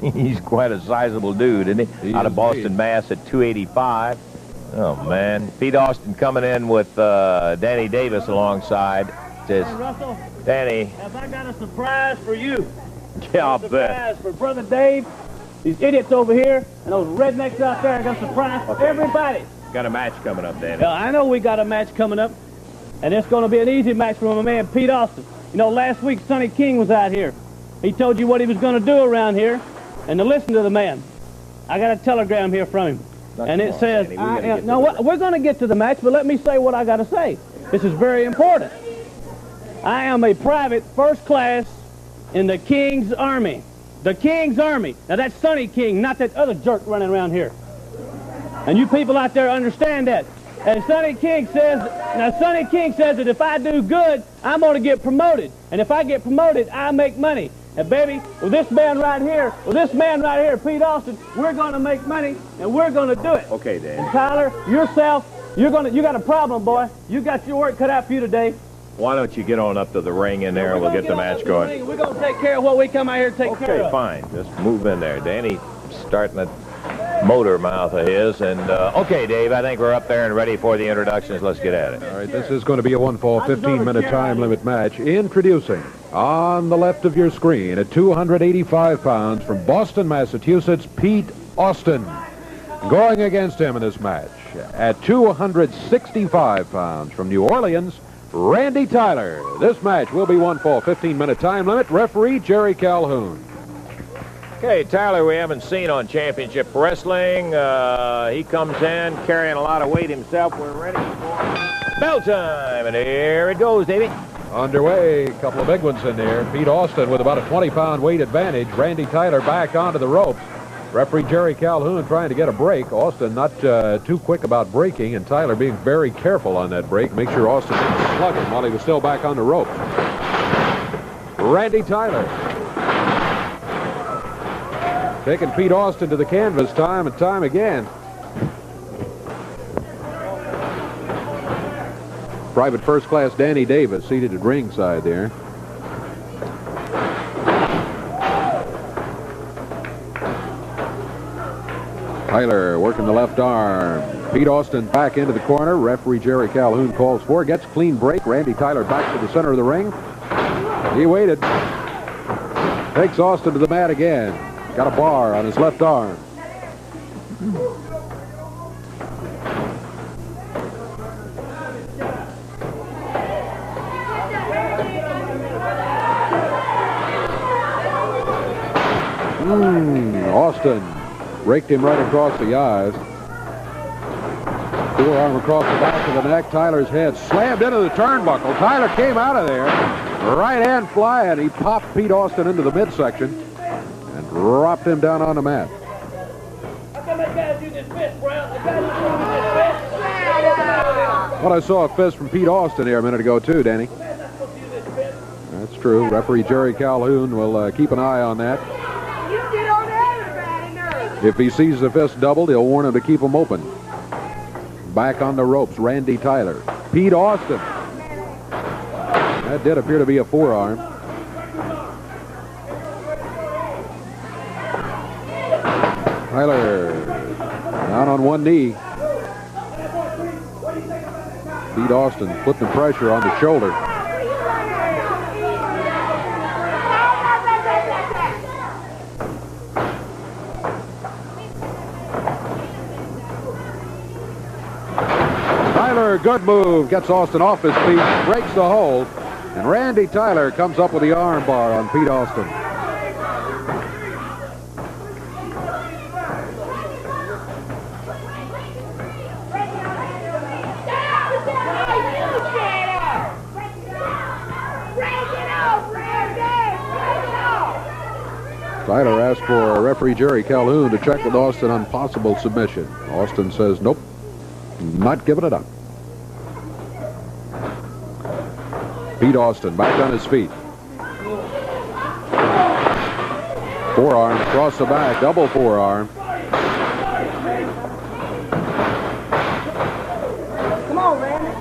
He's quite a sizable dude, isn't he? Out of Boston, Mass. at 285. Oh, man. Pete Austin coming in with Danny Davis alongside. Says, hey, Russell, Danny. have I got a surprise for you? Yeah, I'll bet. For Brother Dave, these idiots over here, and those rednecks out there. I got a surprise for everybody. Got a match coming up, Danny. I know we got a match coming up, and it's going to be an easy match for my man Pete Austin. You know, last week Sonny King was out here. He told you what he was going to do around here, and to listen to the man. I got a telegram here from him, and it says, we're going to get to the match, but let me say what I got to say. This is very important. I am a private first class in the King's Army. The King's Army. Now, that's Sonny King, not that other jerk running around here. And you people out there understand that. And Sonny King says that if I do good, I'm going to get promoted. And if I get promoted, I make money. And baby, with this man right here, Pete Austin, we're going to make money, and we're going to do it. Okay, Dan. And Tyler, yourself, you got a problem, boy. You got your work cut out for you today. Why don't you get on up to the ring in there and we'll get the match going. We're going to take care of what we come out here to take care of. Okay, fine. Just move in there. Danny starting that motor mouth of his. And, okay, Dave, I think we're up there and ready for the introductions. Let's get at it. All right, this is going to be a one-fall, 15-minute time limit match. Introducing, on the left of your screen, at 285 pounds from Boston, Massachusetts, Pete Austin. Going against him in this match, at 265 pounds from New Orleans, Randy Tyler. This match will be one fall, 15-minute time limit. Referee Jerry Calhoun. Okay, Tyler, we haven't seen on Championship Wrestling. He comes in carrying a lot of weight himself. We're ready for bell time, and here it goes, Davey. Underway, a couple of big ones in there. Pete Austin with about a 20-pound weight advantage. Randy Tyler back onto the ropes. Referee Jerry Calhoun trying to get a break. Austin not too quick about breaking, and Tyler being very careful on that break. Make sure Austin didn't slug him while he was still back on the ropes. Randy Tyler taking Pete Austin to the canvas time and time again. Private First Class Danny Davis seated at ringside there. Tyler working the left arm. Pete Austin back into the corner. Referee Jerry Calhoun calls for. Gets clean break. Randy Tyler back to the center of the ring. He waited. Takes Austin to the mat again. Got a bar on his left arm. Austin raked him right across the eyes. Forearm across the back of the neck. Tyler's head slammed into the turnbuckle. Tyler came out of there. Right hand flying. He popped Pete Austin into the midsection and dropped him down on the mat. How come that guy do this fist, Brown? The guy do this fist. Well, I saw a fist from Pete Austin here a minute ago, too, Danny. That's true. Referee Jerry Calhoun will keep an eye on that. If he sees the fist doubled, he'll warn him to keep them open. Back on the ropes, Randy Tyler. Pete Austin. That did appear to be a forearm. Tyler down on one knee. Pete Austin putting the pressure on the shoulder. Tyler, good move. Gets Austin off his feet, breaks the hold, and Randy Tyler comes up with the arm bar on Pete Austin. asked for referee Jerry Calhoun to check with Austin on possible submission. Austin says, nope, not giving it up. Pete Austin back on his feet. Forearm across the back, double forearm. Come on, Randy.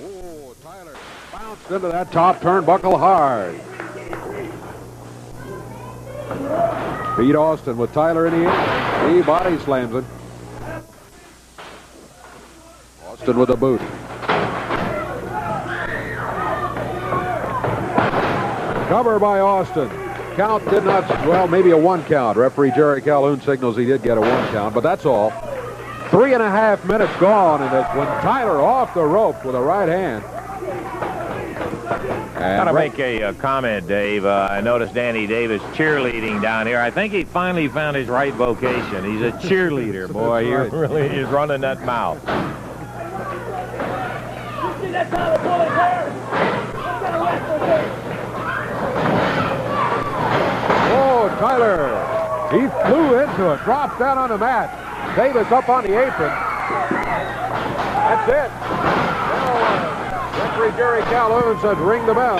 Oh, Tyler bounced into that top turnbuckle hard. Pete Austin with Tyler in the air. He body slams him. Austin with a boot. Cover by Austin. Count did not, well, maybe a 1 count. Referee Jerry Calhoun signals he did get a 1 count, but that's all. 3.5 minutes gone, and it's when Tyler off the rope with a right hand. Got to make a comment, Dave. I noticed Danny Davis cheerleading down here. I think he finally found his right vocation. He's a cheerleader, boy. He really is running that mouth. You see that Tyler bullet there? What kind of wrestler is this? Oh, Tyler, he flew into it, dropped down on the mat. Davis up on the apron. That's it. Now, referee Jerry Calhoun says ring the bell.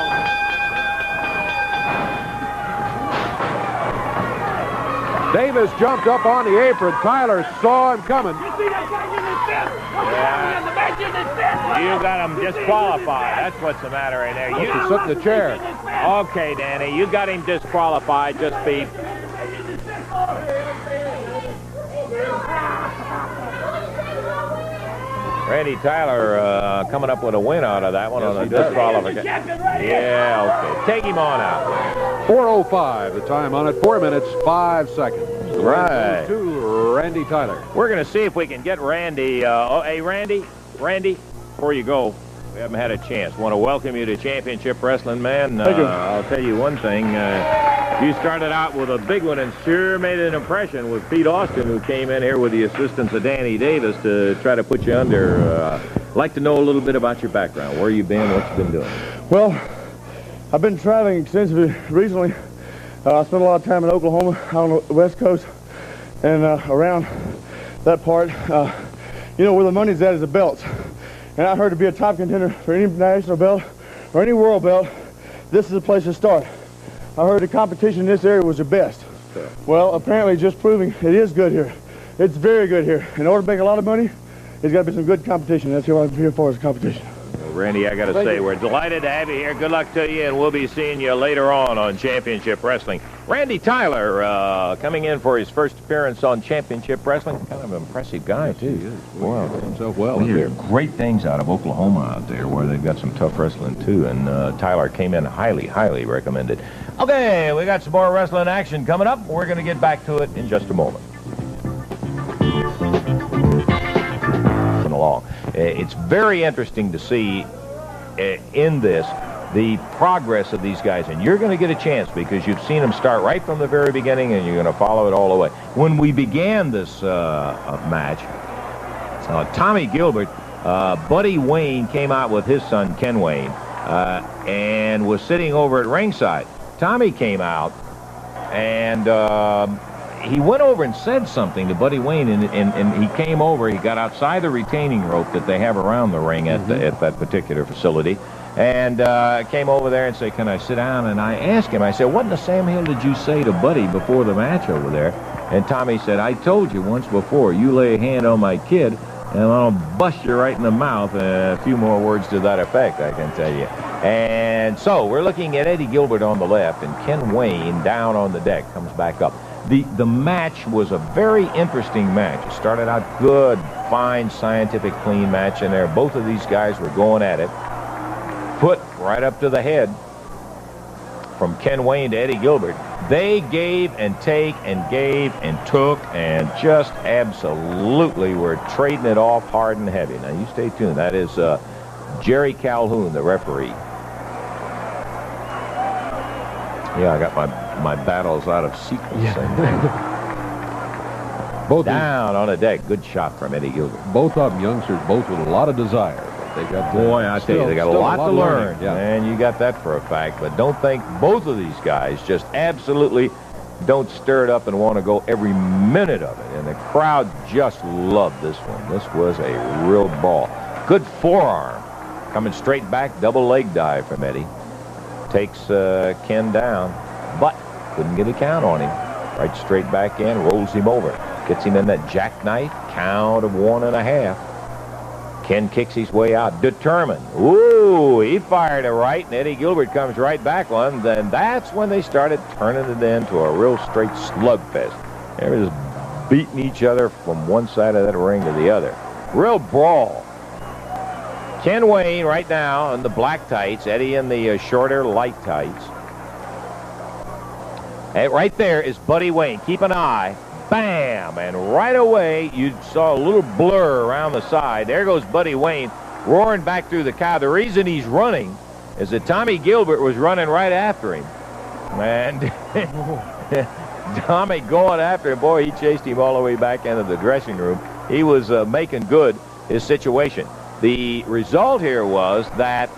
Davis jumped up on the apron. Tyler saw him coming. You see that guy in his fist? What's Yeah. in the match in his fist? You got him disqualified. That's what's the matter right there. He sit in the chair. Okay, Danny, you got him disqualified. Just be. Randy Tyler coming up with a win out of that one on a disqualification. Yeah, okay. Take him on out. 4:05, the time on it. 4 minutes, 5 seconds. Right. To Randy Tyler. We're going to see if we can get Randy. Hey, Randy, before you go, we haven't had a chance. Want to welcome you to Championship Wrestling, man. Thank you. I'll tell you one thing. You started out with a big one and sure made an impression with Pete Austin, who came in here with the assistance of Danny Davis to try to put you under. Like to know a little bit about your background. Where you been, what you been doing. Well, I've been traveling extensively recently. I spent a lot of time in Oklahoma, out on the West Coast, and around that part. You know, where the money's at is the belts. And I heard to be a top contender for any national belt or any world belt, this is the place to start. I heard the competition in this area was the best. Well, apparently just proving it is good here. It's very good here. In order to make a lot of money, there's got to be some good competition. That's what I'm here for, is competition. Well, Randy, I got to say, we're delighted to have you here. Good luck to you, and we'll be seeing you later on Championship Wrestling. Randy Tyler coming in for his first appearance on Championship Wrestling. Kind of an impressive guy, too. Wow. Himself well. We hear great things out of Oklahoma out there, where they've got some tough wrestling, too. And Tyler came in highly recommended. Okay, we got some more wrestling action coming up. We're going to get back to it in just a moment. Along. It's very interesting to see in this the progress of these guys, and you're going to get a chance because you've seen them start right from the very beginning, and you're going to follow it all the way. When we began this match, Tommy Gilbert, Buddy Wayne came out with his son Ken Wayne and was sitting over at ringside. Tommy came out and he went over and said something to Buddy Wayne, and he came over. He got outside the retaining rope that they have around the ring at that particular facility, and came over there and said, "Can I sit down?" And I asked him, I said, "What in the Sam Hill did you say to Buddy before the match over there?" And Tommy said, "I told you once before, you lay a hand on my kid, and I'll bust you right in the mouth." A few more words to that effect, I can tell you. And so we're looking at Eddie Gilbert on the left, and Ken Wayne down on the deck, comes back up. The match was a very interesting match. It started out good, fine, scientific, clean match in there. Both of these guys were going at it. Put right up to the head from Ken Wayne to Eddie Gilbert. They gave and take and gave and took and just absolutely were trading it off hard and heavy. Now, you stay tuned. That is Jerry Calhoun, the referee. Yeah, I got my battles out of sequence. Both down on the deck. Good shot from Eddie Gilbert. Both of them youngsters, both with a lot of desire. They got Boy, I tell you, they got a lot to learn. Yeah. And you got that for a fact. But don't think both of these guys just absolutely don't stir it up and want to go every minute of it. And the crowd just loved this one. This was a real ball. Good forearm. Coming straight back, double leg dive from Eddie. Takes Ken down, but couldn't get a count on him. Right straight back in, rolls him over. Gets him in that jackknife, count of 1.5. Ken kicks his way out, determined. Ooh, he fired it right, and Eddie Gilbert comes right back on. Then that's when they started turning it into a real straight slugfest. They were just beating each other from one side of that ring to the other. Real brawl. Ken Wayne right now in the black tights, Eddie in the shorter light tights. And right there is Buddy Wayne. Keep an eye. Bam! And right away, you saw a little blur around the side. There goes Buddy Wayne roaring back through the cow. The reason he's running is that Tommy Gilbert was running right after him. And Tommy going after him. Boy, he chased him all the way back into the dressing room. He was making good his situation. The result here was that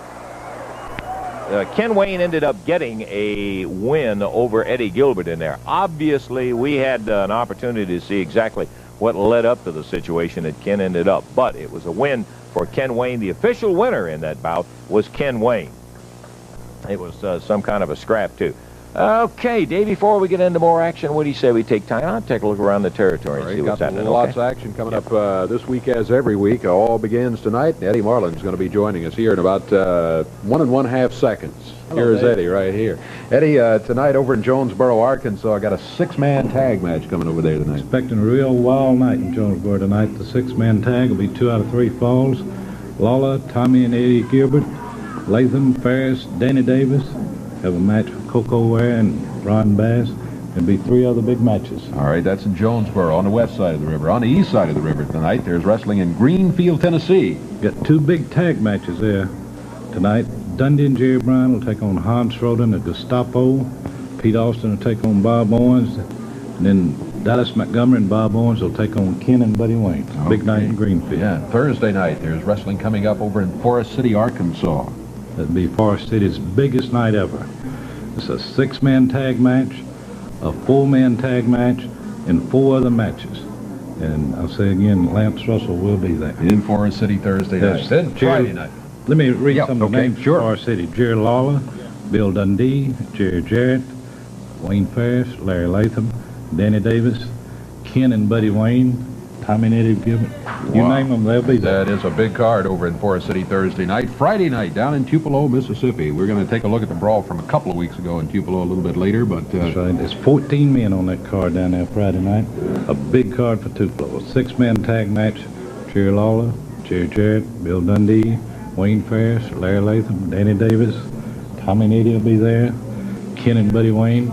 Ken Wayne ended up getting a win over Eddie Gilbert in there. Obviously, we had an opportunity to see exactly what led up to the situation that Ken ended up. But it was a win for Ken Wayne. The official winner in that bout was Ken Wayne. It was some kind of a scrap, too. Okay, Dave, before we get into more action, what do you say we take time out, take a look around the territory and see what's happening? Lots of action coming up this week, as every week. All begins tonight. Eddie Marlin's going to be joining us here in about 1.5 seconds. Hello, Here's Dave. Eddie right here. Eddie, tonight over in Jonesboro, Arkansas, I got a 6-man tag match coming over there tonight. Expecting a real wild night in Jonesboro tonight. The 6-man tag will be 2 out of 3 falls. Lawler, Tommy and Eddie Gilbert, Latham, Ferris, Danny Davis have a match with Coco Ware and Ron Bass. There'll be 3 other big matches. All right, that's in Jonesboro on the west side of the river. On the east side of the river tonight, there's wrestling in Greenfield, Tennessee. Got 2 big tag matches there tonight. Dundee and Jerry Bryan will take on Hans Schroeder and the Gestapo. Pete Austin will take on Bob Owens. And then Dallas Montgomery and Bob Owens will take on Ken and Buddy Wayne. Okay. Big night in Greenfield. Yeah, Thursday night, there's wrestling coming up over in Forest City, Arkansas. That'll be Forest City's biggest night ever. It's a 6-man tag match, a 4-man tag match, and 4 other matches. And I'll say again, Lance Russell will be there. In Forest City Thursday night. Then Friday night. Let me read some of the names sure. for Forest City. Jerry Lawler, Bill Dundee, Jerry Jarrett, Wayne Ferris, Larry Latham, Danny Davis, Ken and Buddy Wayne, Tommy and Eddie Gilbert. You name them, they'll be there. That is a big card over in Forest City Thursday night. Friday night down in Tupelo, Mississippi. We're going to take a look at the brawl from a couple of weeks ago in Tupelo a little bit later, but That's right. There's 14 men on that card down there Friday night. A big card for Tupelo. A 6-man tag match. Jerry Lawler, Jerry Jarrett, Bill Dundee, Wayne Ferris, Larry Latham, Danny Davis, Tommy and Eddie will be there. Ken and Buddy Wayne.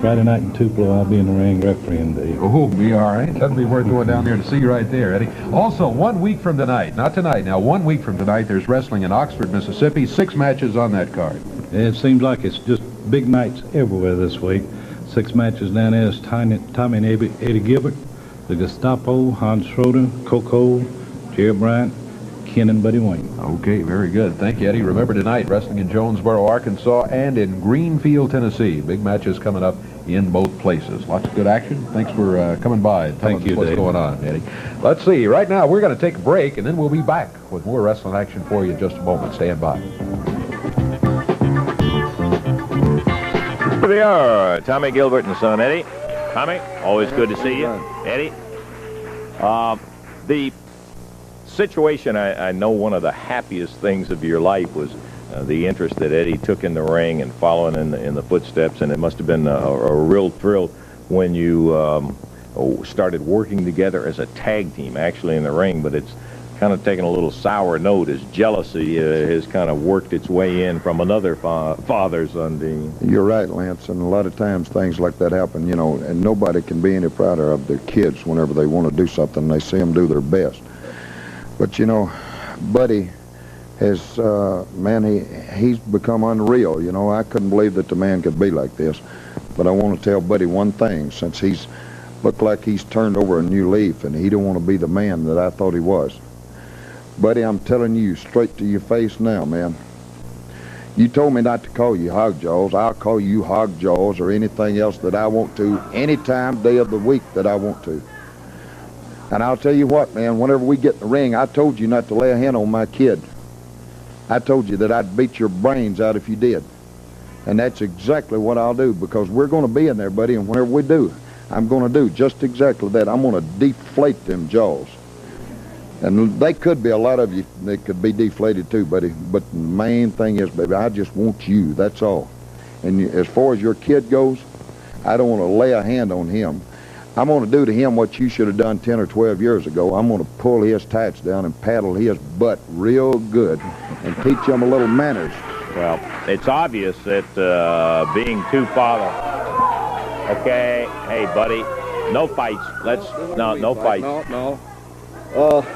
Friday night in Tupelo, I'll be in the ring refereeing Dave. oh, be all right. That'll be worth going down there to see right there, Eddie. Also, 1 week from tonight, not tonight, now 1 week from tonight, there's wrestling in Oxford, Mississippi. 6 matches on that card. It seems like it's just big nights everywhere this week. 6 matches down there is Tommy and Eddie Gilbert, the Gestapo, Hans Schroeder, Coco, Jerry Bryant, Ken and Buddy Wayne. Okay, very good. Thank you, Eddie. Remember tonight, wrestling in Jonesboro, Arkansas, and in Greenfield, Tennessee. Big matches coming up in both places. Lots of good action. Thanks for coming by and telling us what's going on, Eddie. Let's see. Right now, we're going to take a break, and then we'll be back with more wrestling action for you in just a moment. Stand by. Here they are, Tommy Gilbert and son Eddie. Tommy, always good to see you. Eddie, the situation, I know one of the happiest things of your life was the interest that Eddie took in the ring and following in the footsteps, and it must have been a real thrill when you started working together as a tag team, actually in the ring. But it's kind of taken a little sour note as jealousy has kind of worked its way in from another father-son team. You're right, Lance, and a lot of times things like that happen, you know, and nobody can be any prouder of their kids whenever they want to do something and they see them do their best. But, you know, Buddy has, man, he's become unreal. You know, I couldn't believe that the man could be like this. But I want to tell Buddy one thing, since he's looked like he's turned over a new leaf and he don't want to be the man that I thought he was. Buddy, I'm telling you straight to your face now, man. You told me not to call you Hog Jaws. I'll call you Hog Jaws or anything else that I want to, any time, day of the week that I want to. And I'll tell you what, man, whenever we get in the ring, I told you not to lay a hand on my kid. I told you that I'd beat your brains out if you did. And that's exactly what I'll do, because we're going to be in there, buddy, and whenever we do, I'm going to do just exactly that. I'm going to deflate them jaws. And they could be, a lot of you, they could be deflated too, buddy. But the main thing is, baby, I just want you, that's all. And as far as your kid goes, I don't want to lay a hand on him. I'm going to do to him what you should have done 10 or 12 years ago. I'm going to pull his tights down and paddle his butt real good and teach him a little manners. Well, it's obvious that being two father. Okay, hey, buddy, no fights. No fights. No.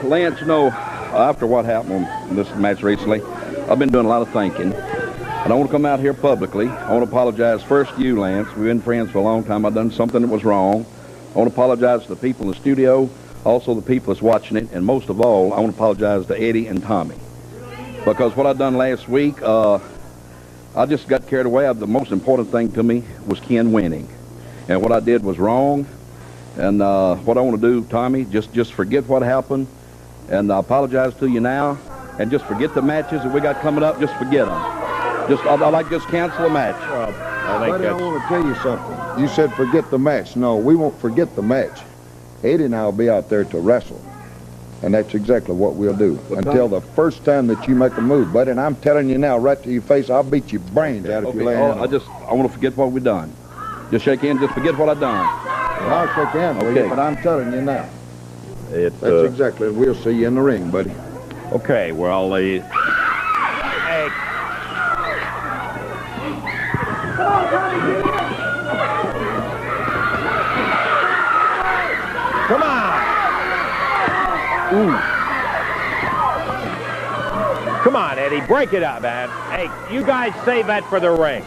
Lance, you know, after what happened on this match recently, I've been doing a lot of thinking. And I want to come out here publicly. I want to apologize first to you, Lance. We've been friends for a long time. I've done something that was wrong. I want to apologize to the people in the studio, also the people that's watching it, and most of all, I want to apologize to Eddie and Tommy. Because what I done last week, I just got carried away. The most important thing to me was Ken winning. And what I did was wrong. And what I want to do, Tommy, just forget what happened. And I apologize to you now. And just forget the matches that we got coming up. Just forget them. I'd like to just cancel the match. Buddy, I want to tell you something. You said forget the match. No, we won't forget the match. Eddie and I will be out there to wrestle. And that's exactly what we'll do. Until the first time that you make a move, buddy. And I'm telling you now, right to your face, I'll beat your brains out if you lay hands. I want to forget what we done. Just shake hands, just forget what I done. Well, I'll shake hands with you, but I'm telling you now. That's exactly. We'll see you in the ring, buddy. Okay, well, hey. Come on. Ooh. Come on, Eddie, break it up, man. Hey, you guys save that for the ring.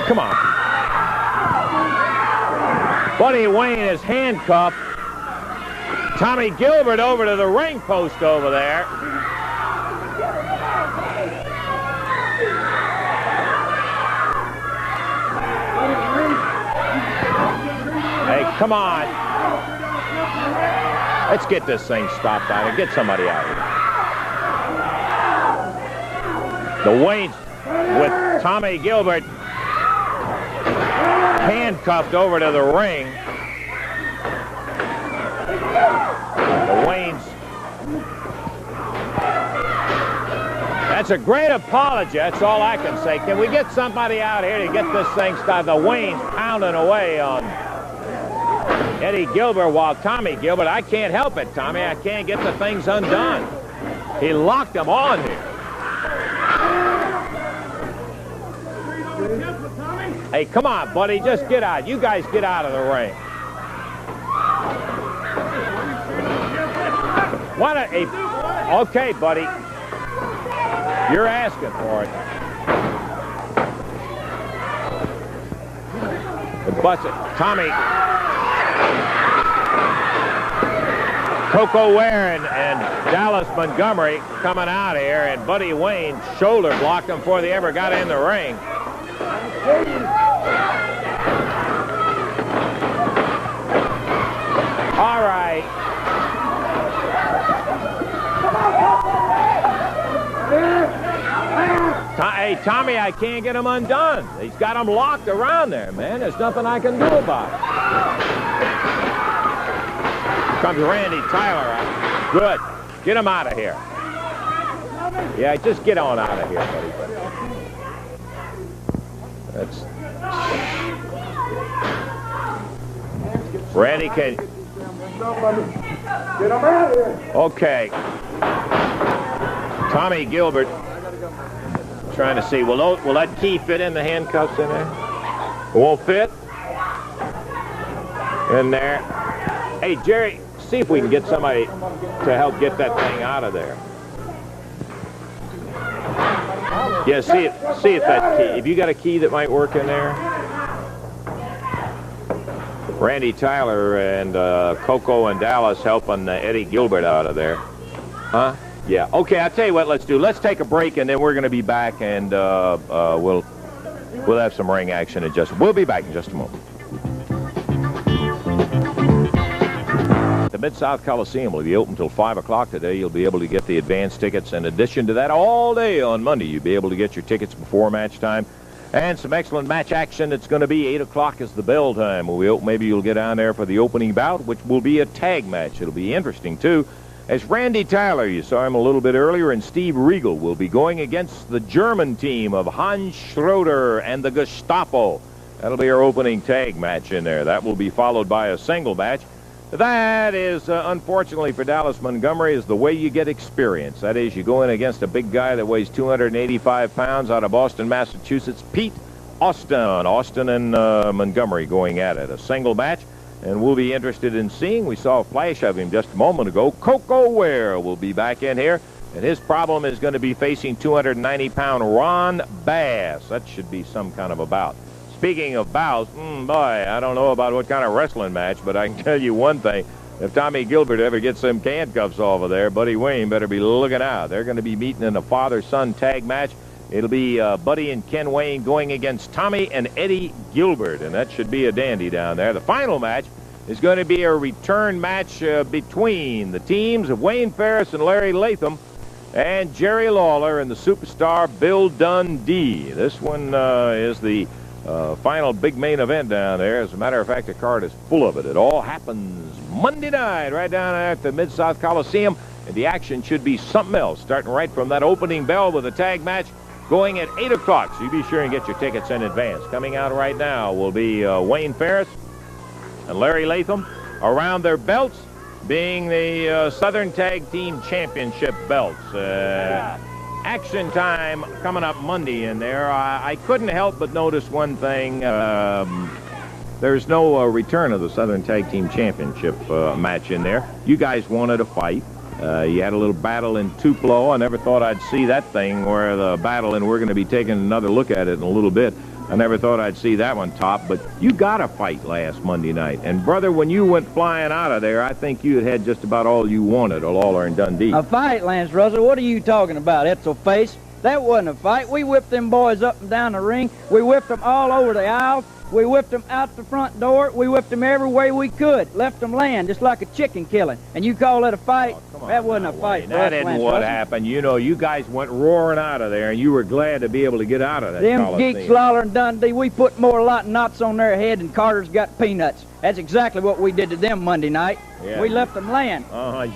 Come on. Buddy Wayne is handcuffed. Tommy Gilbert over to the ring post over there. Hey, come on. Let's get this thing stopped out and get somebody out of here. The Waynes with Tommy Gilbert handcuffed over to the ring. The Waynes. That's a great apology. That's all I can say. Can we get somebody out here to get this thing started? The Waynes pounding away on Eddie Gilbert while Tommy Gilbert, I can't help it, Tommy. I can't get the things undone. He locked them on here. Hey, come on, buddy. Just get out. You guys get out of the ring. Okay, buddy. You're asking for it. The bus, Tommy. Coco Waring and Dallas Montgomery coming out here, and Buddy Wayne's shoulder blocked them before they ever got in the ring. All right. Hey, Tommy, I can't get him undone. He's got them locked around there, man. There's nothing I can do about it. Comes Randy Tyler out. Good. Get him out of here. Yeah, just get on out of here, buddy. That's... Randy can... Get him out of here. Okay. Tommy Gilbert trying to see, will that key fit in the handcuffs in there? It won't fit? In there. Hey, Jerry, see if we can get somebody to help get that thing out of there. Yeah, see if that key, if you got a key that might work in there. Randy Tyler and Coco and Dallas helping Eddie Gilbert out of there. Huh? Yeah. Okay, I'll tell you what let's do. Let's take a break, and then we're going to be back, and we'll have some ring action in just... We'll be back in just a moment. The Mid-South Coliseum will be open until 5 o'clock today. You'll be able to get the advance tickets. In addition to that, all day on Monday, you'll be able to get your tickets before match time. And some excellent match action. It's going to be 8 o'clock is the bell time. Maybe you'll get down there for the opening bout, which will be a tag match. It'll be interesting, too. As Randy Tyler, you saw him a little bit earlier, and Steve Regal will be going against the German team of Hans Schroeder and the Gestapo. That'll be our opening tag match in there. That will be followed by a single match. That is, unfortunately for Dallas Montgomery, is the way you get experience. That is, you go in against a big guy that weighs 285 pounds out of Boston, Massachusetts, Pete Austin. Austin and Montgomery going at it. A single match, and we'll be interested in seeing. We saw a flash of him just a moment ago. Coco Ware will be back in here, and his problem is going to be facing 290-pound Ron Bass. That should be some kind of a bout. Speaking of bouts, boy, I don't know about what kind of wrestling match, but I can tell you one thing. If Tommy Gilbert ever gets them handcuffs off of there, Buddy Wayne better be looking out. They're going to be meeting in a father-son tag match. It'll be Buddy and Ken Wayne going against Tommy and Eddie Gilbert, and that should be a dandy down there. The final match is going to be a return match between the teams of Wayne Ferris and Larry Latham and Jerry Lawler and the superstar Bill Dundee. This one is the final big main event down there. As a matter of fact, the card is full of it. It all happens Monday night right down there at the Mid-South Coliseum, and the action should be something else, starting right from that opening bell with a tag match going at 8 o'clock, so you be sure and get your tickets in advance. Coming out right now will be Wayne Ferris and Larry Latham around their belts, being the Southern Tag Team Championship belts. Action time coming up Monday in there. I couldn't help but notice one thing. There's no return of the Southern Tag Team Championship match in there. You guys wanted a fight. You had a little battle in Tupelo. I never thought I'd see that thing where the battle, and we're going to be taking another look at it in a little bit. I never thought I'd see that one top, but you got a fight last Monday night. And, brother, when you went flying out of there, I think you had just about all you wanted, Lawler and Dundee. A fight, Lance Russell? What are you talking about, Etzel Face? That wasn't a fight. We whipped them boys up and down the ring. We whipped them all over the aisles. We whipped them out the front door. We whipped them every way we could. Left them laying just like a chicken killing. And you call that a fight? Oh, that wasn't a fight. That isn't what happened. You know, you guys went roaring out of there, and you were glad to be able to get out of that Coliseum. Them geeks, Lawler and Dundee, we put more lot and knots on their head than Carter's got peanuts. That's exactly what we did to them Monday night. Yeah. We left them laying.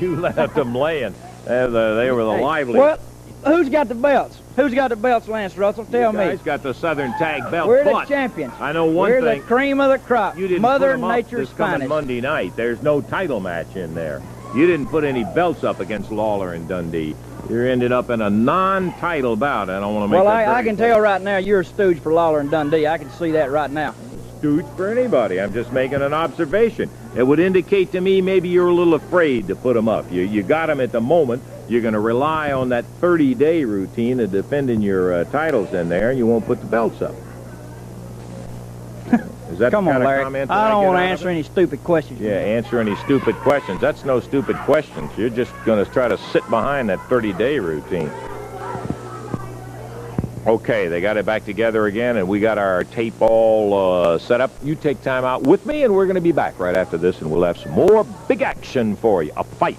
You left them laying. They were the liveliest. Well, who's got the belts? Who's got the belts, Lance Russell? Tell me. You guys got the Southern Tag belt. We're the champions. I know one thing. thing. We're the cream of the crop. You didn't Mother put them Nature's up this coming Monday night. There's no title match in there. You didn't put any belts up against Lawler and Dundee. You ended up in a non-title bout. I don't want to make that I can tell right now you're a stooge for Lawler and Dundee. I can see that right now. Stooge for anybody. I'm just making an observation. It would indicate to me maybe you're a little afraid to put them up. You got them at the moment. You're going to rely on that 30-day routine of defending your titles in there, and you won't put the belts up. Is that Come the on, kind Larry. of comment I don't want to answer any stupid questions. Yeah, answer any stupid questions. That's no stupid questions. You're just going to try to sit behind that 30-day routine. Okay, they got it back together again, and we got our tape all set up. You take time out with me, and we're going to be back right after this, and we'll have some more big action for you. A fight.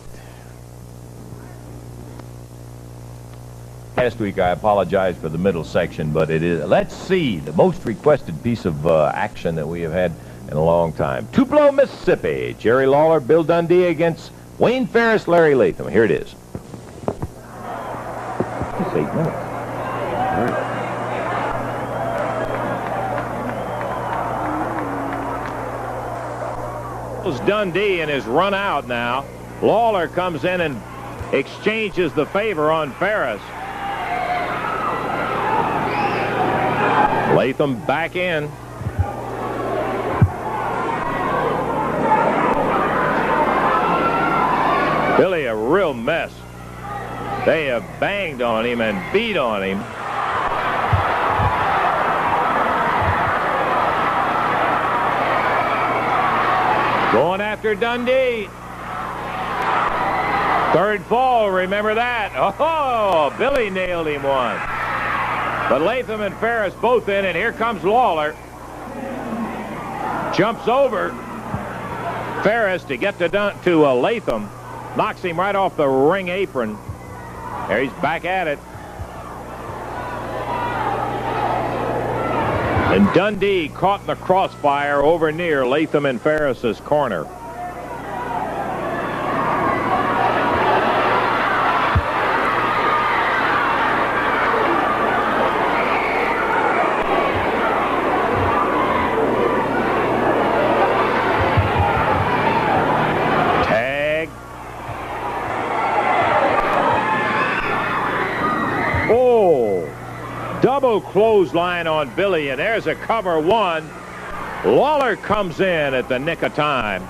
Last week, I apologize for the middle section, but it is, let's see, the most requested piece of action that we have had in a long time. Tupelo, Mississippi. Jerry Lawler, Bill Dundee against Wayne Ferris, Larry Latham. Here it is. It's 8 minutes. All right. Dundee in his run out now. Lawler comes in and exchanges the favor on Ferris. Latham back in. Billy, a real mess. They have banged on him and beat on him. Going after Dundee. Third fall, remember that. Oh, Billy nailed him one. But Latham and Ferris both in, and here comes Lawler. Jumps over Ferris to get to Latham. Knocks him right off the ring apron. There he's back at it. And Dundee caught in the crossfire over near Latham and Ferris's corner. Tag. Oh! Double clothesline on Billy, and there's a cover one. Lawler comes in at the nick of time.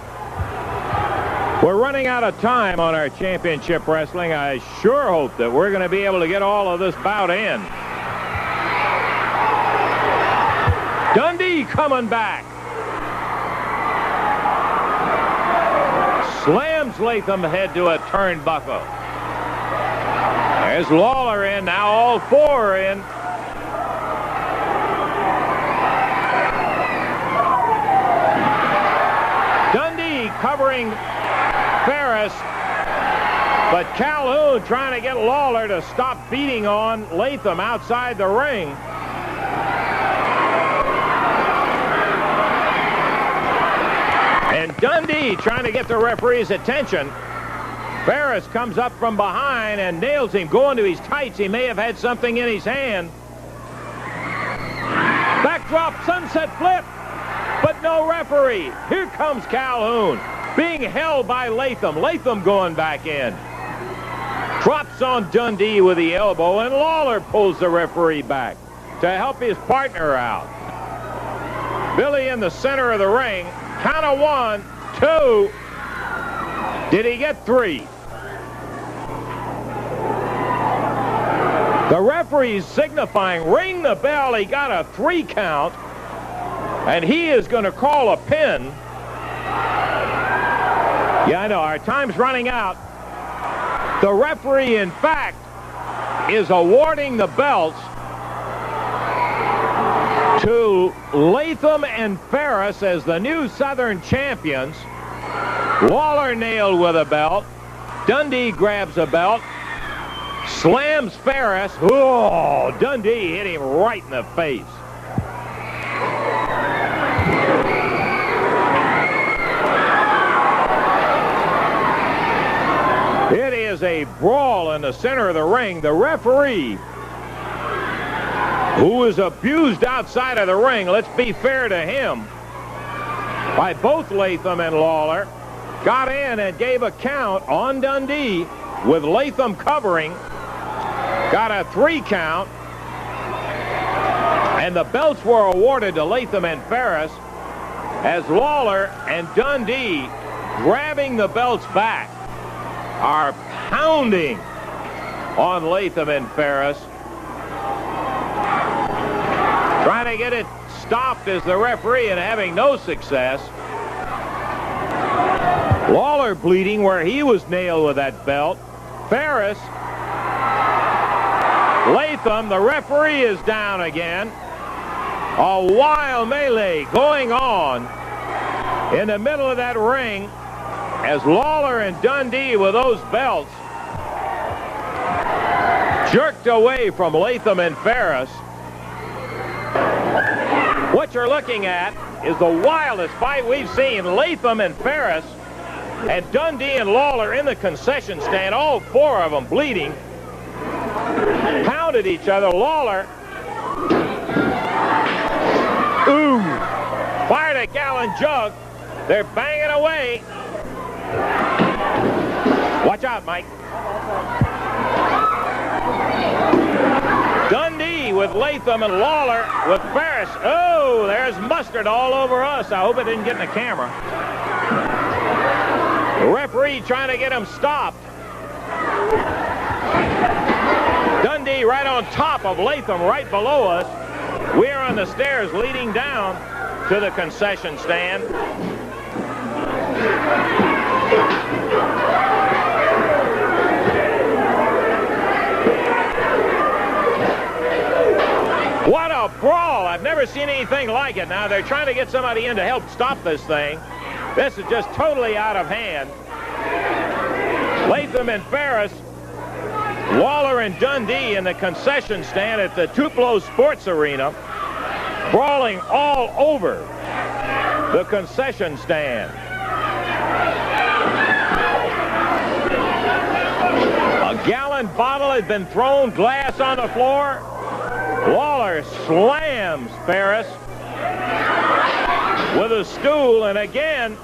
We're running out of time on our championship wrestling. I sure hope that we're going to be able to get all of this bout in. Dundee coming back. Slams Latham head to a turnbuckle. There's Lawler in, now all four are in. Covering Ferris, but Calhoun trying to get Lawler to stop beating on Latham outside the ring. And Dundee trying to get the referee's attention. Ferris comes up from behind and nails him, going to his tights. He may have had something in his hand. Backdrop sunset flip. But no referee. Here comes Calhoun, being held by Latham. Latham going back in. Drops on Dundee with the elbow, and Lawler pulls the referee back to help his partner out. Billy in the center of the ring. Count of 1, 2. Did he get 3? The referee's signifying, ring the bell. He got a 3 count. And he is going to call a pin. Yeah, I know, our time's running out. The referee, in fact, is awarding the belts to Latham and Ferris as the new Southern champions. Lawler nailed with a belt. Dundee grabs a belt. Slams Ferris. Oh, Dundee hit him right in the face. It is a brawl in the center of the ring. The referee, who was abused outside of the ring, let's be fair to him, by both Latham and Lawler, got in and gave a count on Dundee with Latham covering. Got a 3 count. And the belts were awarded to Latham and Ferris as Lawler and Dundee, grabbing the belts back, are pounding on Latham and Ferris, trying to get it stopped as the referee and having no success. Lawler bleeding where he was nailed with that belt. Ferris, Latham, the referee is down again. A wild melee going on in the middle of that ring as Lawler and Dundee, with those belts, jerked away from Latham and Ferris. What you're looking at is the wildest fight we've seen. Latham and Ferris and Dundee and Lawler in the concession stand, all 4 of them bleeding, pounded each other. Lawler, ooh, fired a gallon jug. They're banging away. Watch out, Mike. Dundee with Latham and Lawler with Ferris. Oh, there's mustard all over us. I hope it didn't get in the camera. The referee trying to get him stopped. Dundee right on top of Latham, right below us. We're on the stairs leading down to the concession stand. What a brawl. I've never seen anything like it. Now they're trying to get somebody in to help stop this thing. This is just totally out of hand. Latham and Ferris, Waller and Dundee in the concession stand at the Tupelo Sports Arena, brawling all over the concession stand. A gallon bottle had been thrown, glass on the floor. Waller slams Ferris with a stool, and again,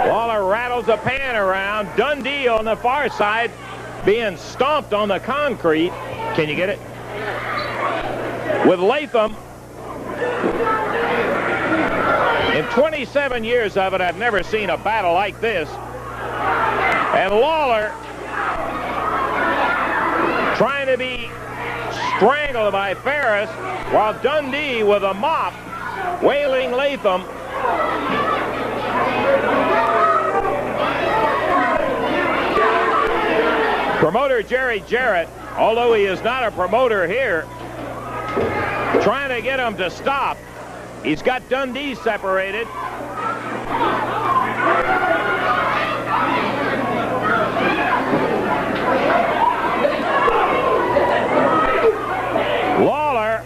Waller rattles a pan around. Dundee on the far side being stomped on the concrete. Can you get it? With Latham. In 27 years of it, I've never seen a battle like this. And Lawler trying to be strangled by Ferris, while Dundee with a mop wailing Latham. Promoter Jerry Jarrett, although he is not a promoter here, trying to get him to stop. He's got Dundee separated. Lawler,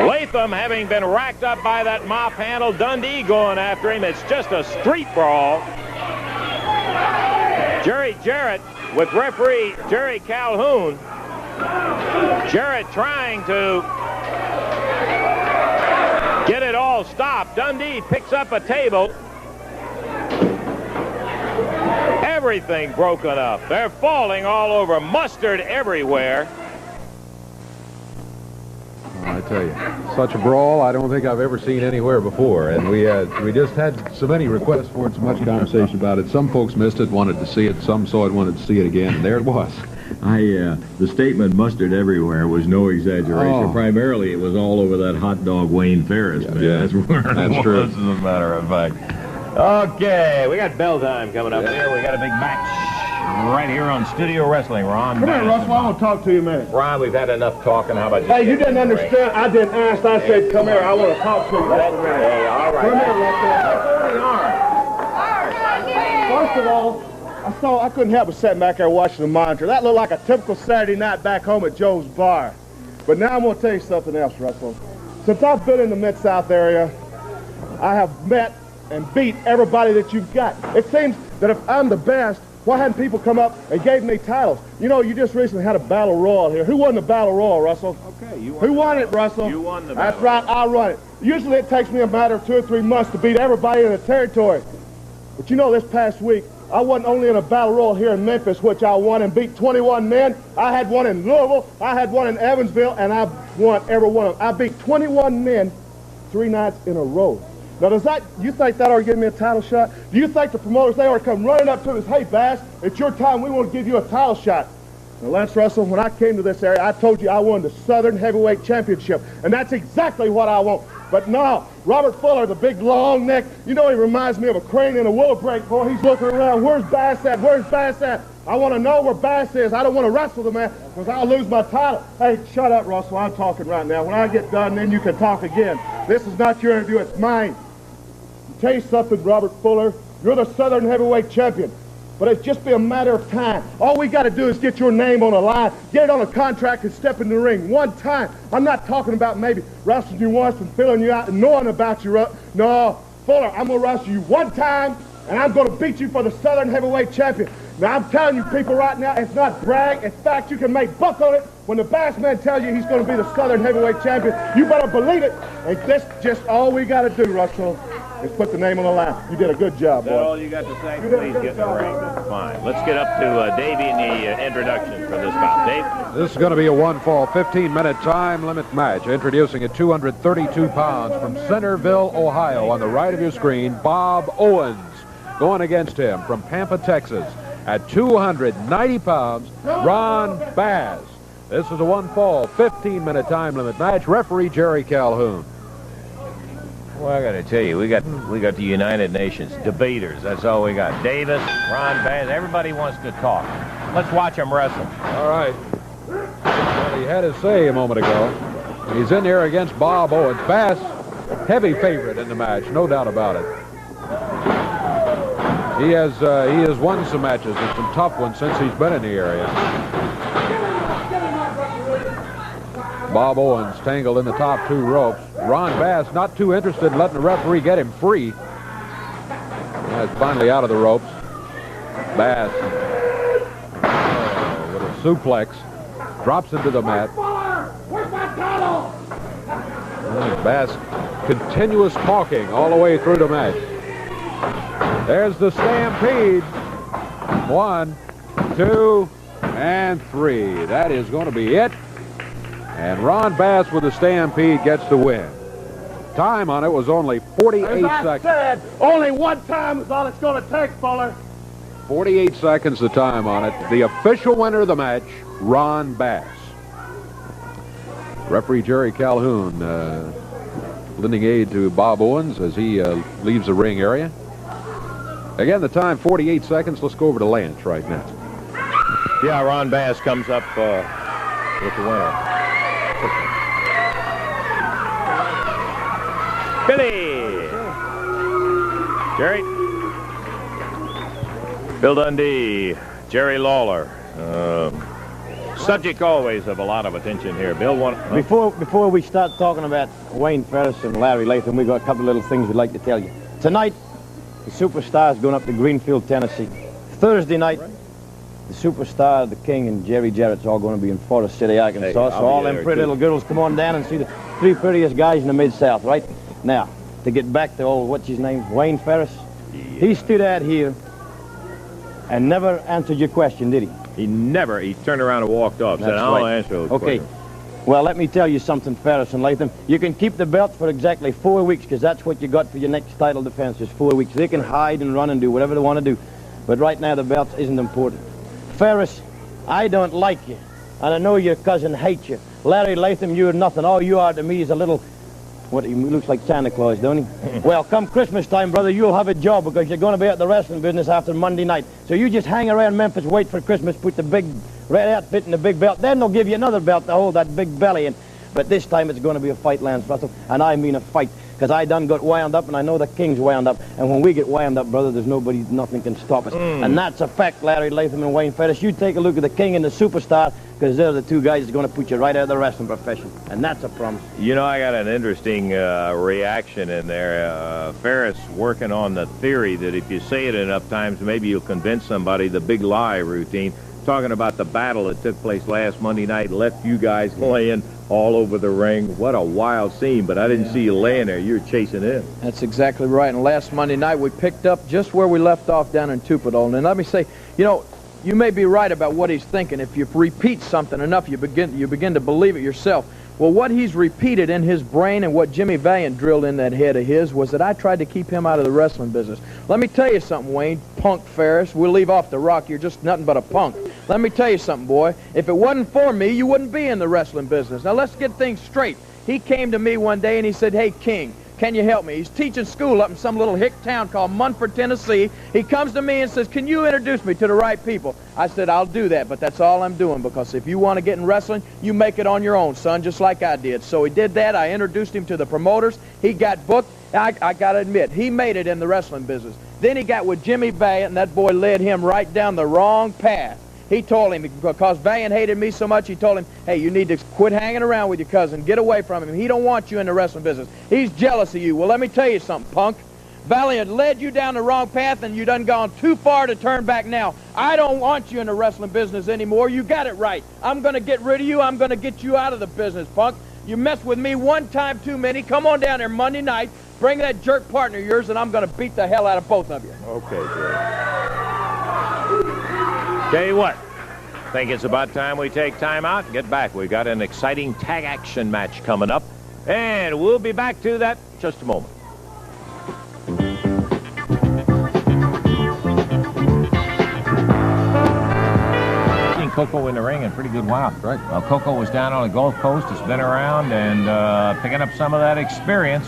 Latham having been racked up by that mop handle, Dundee going after him. It's just a street brawl. Jerry Jarrett with referee Jerry Calhoun. Jarrett trying to get it all stopped. Dundee picks up a table. Everything broken up. They're falling all over. Mustard everywhere. I tell you, such a brawl I don't think I've ever seen anywhere before, and we just had so many requests for it, so much conversation about it. Some folks missed it, wanted to see it. Some saw it, wanted to see it again, and there it was. The statement "mustard everywhere" was no exaggeration. Oh. Primarily, it was all over that hot dog Wayne Ferris. Yeah, Man. yeah. That's where That's it true. was, as a matter of fact. Okay, we got bell time coming up here. We got a big match right here on Studio Wrestling. Ron, Come here, Russell. I want to talk to you a minute. Ron, we've had enough talking. How about you? Hey, you didn't understand. I didn't ask. I said, come here. I want to talk to you. Hey, all right. Come here, Russell. First of all, I couldn't help but sitting back there watching the monitor. That looked like a typical Saturday night back home at Joe's Bar. But now I'm going to tell you something else, Russell. Since I've been in the Mid-South area, I have met and beat everybody that you've got. It seems that if I'm the best, why hadn't people come up and gave me titles? You know, you just recently had a battle royal here. Who won the battle royal, Russell? Okay, you won. Who won it, Russell? You won the That's battle. right, I run it. Usually it takes me a matter of 2 or 3 months to beat everybody in the territory. But you know, this past week, I wasn't only in a battle royal here in Memphis, which I won and beat 21 men. I had one in Louisville, I had one in Evansville, and I won every one of them. I beat 21 men 3 nights in a row. Now, you think that ought to give me a title shot? Do you think the promoters, they ought to come running up to us, hey, Bass, it's your time, we want to give you a title shot? Now, Lance Russell, when I came to this area, I told you I wanted the Southern Heavyweight Championship, and that's exactly what I want. But no, Robert Fuller, the big long neck, you know, he reminds me of a crane in a willow brake. Boy, he's looking around, where's Bass at, where's Bass at? I want to know where Bass is. I don't want to wrestle the man, because I'll lose my title. Hey, shut up, Russell, I'm talking right now. When I get done, then you can talk again. This is not your interview, it's mine. Tell you something, Robert Fuller, you're the Southern Heavyweight Champion, but it'd just be a matter of time. All we got to do is get your name on the line, get it on a contract, and step in the ring one time. I'm not talking about maybe wrestling you once and filling you out and knowing about you. No, Fuller, I'm going to wrestle you one time, and I'm going to beat you for the Southern Heavyweight Champion. Now, I'm telling you people right now, it's not brag. In fact, you can make buck on it. When the Bass Man tells you he's going to be the Southern Heavyweight Champion, you better believe it. And that's just all we got to do, Russell, is put the name on the line. You did a good job, boy. Is that all you got to say? Please get in the ring. Fine. Let's get up to Davey and the introductions for this bout. Dave? This is going to be a one-fall, 15-minute time limit match. Introducing at 232 pounds from Centerville, Ohio, on the right of your screen, Bob Owens. Going against him from Pampa, Texas, at 290 pounds, Ron Bass. This is a one-fall, 15-minute time limit match. Referee Jerry Calhoun. Well, I got to tell you, we got the United Nations debaters. That's all we got. Davis, Ron Bass, everybody wants to talk. Let's watch them wrestle. All right. Well, he had his say a moment ago. He's in there against Bob Owens. Bass, heavy favorite in the match, no doubt about it. He has won some matches and some tough ones since he's been in the area. Bob Owens tangled in the top two ropes. Ron Bass not too interested in letting the referee get him free. That's finally out of the ropes. Bass with a suplex drops into the mat. Bass continuous talking all the way through the match. There's the stampede. 1, 2, and 3. That is going to be it. And Ron Bass with the stampede gets the win. Time on it was only 48 seconds. As I said, only one time is all it's going to take, fella. 48 seconds the time on it. The official winner of the match, Ron Bass. Referee Jerry Calhoun lending aid to Bob Owens as he leaves the ring area. Again, the time 48 seconds. Let's go over to Lance right now. Yeah, Ron Bass comes up with the winner. Billy! Jerry? Bill Dundee, Jerry Lawler. Subject always of a lot of attention here. Bill, Before we start talking about Wayne Ferris and Larry Latham, we got a couple of little things we'd like to tell you. Tonight, the Superstars going up to Greenfield, Tennessee. Thursday night, the Superstar, the King, and Jerry Jarrett's all going to be in Forest City, Arkansas. So all them pretty little girls come on down and see the three prettiest guys in the Mid-South, right? Now, to get back to old, what's his name, Wayne Ferris? Yeah. He stood out here and never answered your question, did he? He turned around and walked off. Said, I'll answer those questions. Well, let me tell you something, Ferris and Latham. You can keep the belts for exactly 4 weeks, because that's what you got for your next title defense, is 4 weeks. They can hide and run and do whatever they want to do. But right now, the belts isn't important. Ferris, I don't like you, and I know your cousin hates you. Larry Latham, you're nothing. All you are to me is a little... What, he looks like Santa Claus, don't he? Well, come Christmas time, brother, you'll have a job, because you're going to be at the wrestling business after Monday night. So you just hang around Memphis, wait for Christmas, put the big red outfit and the big belt. Then they'll give you another belt to hold that big belly in. But this time it's going to be a fight, Lance Russell, and I mean a fight, because I done got wound up, and I know the King's wound up. And when we get wound up, brother, there's nothing can stop us. And that's a fact, Larry Latham and Wayne Ferris. You take a look at the King and the Superstar, because they're the two guys that's going to put you right out of the wrestling profession. And that's a promise. You know, I got an interesting reaction in there. Ferris working on the theory that if you say it enough times, maybe you'll convince somebody, the big lie routine. Talking about the battle that took place last Monday night, left you guys laying all over the ring. What a wild scene, but I didn't see you laying there. You were chasing in. That's exactly right. And last Monday night, we picked up just where we left off down in Tupelo. And let me say, you know, you may be right about what he's thinking. If you repeat something enough, you begin to believe it yourself. Well, what he's repeated in his brain and what Jimmy Valiant drilled in that head of his was that I tried to keep him out of the wrestling business. Let me tell you something, Wayne, punk Ferris. We'll leave off the rock. You're just nothing but a punk. Let me tell you something, boy. If it wasn't for me, you wouldn't be in the wrestling business. Now, let's get things straight. He came to me one day and he said, hey, King, can you help me? He's teaching school up in some little hick town called Munford, Tennessee. He comes to me and says, can you introduce me to the right people? I said, I'll do that, but that's all I'm doing, because if you want to get in wrestling, you make it on your own, son, just like I did. So he did that. I introduced him to the promoters. He got booked. I got to admit, he made it in the wrestling business. Then he got with Jimmy Valiant, and that boy led him right down the wrong path. He told him, because Valiant hated me so much, he told him, hey, you need to quit hanging around with your cousin. Get away from him. He don't want you in the wrestling business. He's jealous of you. Well, let me tell you something, punk. Valiant led you down the wrong path, and you done gone too far to turn back now. I don't want you in the wrestling business anymore. You got it right. I'm going to get rid of you. I'm going to get you out of the business, punk. You mess with me one time too many. Come on down there Monday night. Bring that jerk partner of yours, and I'm going to beat the hell out of both of you. Okay, Jerry. Tell you what. I think it's about time we take time out and get back. We've got an exciting tag action match coming up, and we'll be back to that in just a moment. Coco in the ring in pretty good while. Right. Well, Coco was down on the Gulf Coast. Has been around and picking up some of that experience.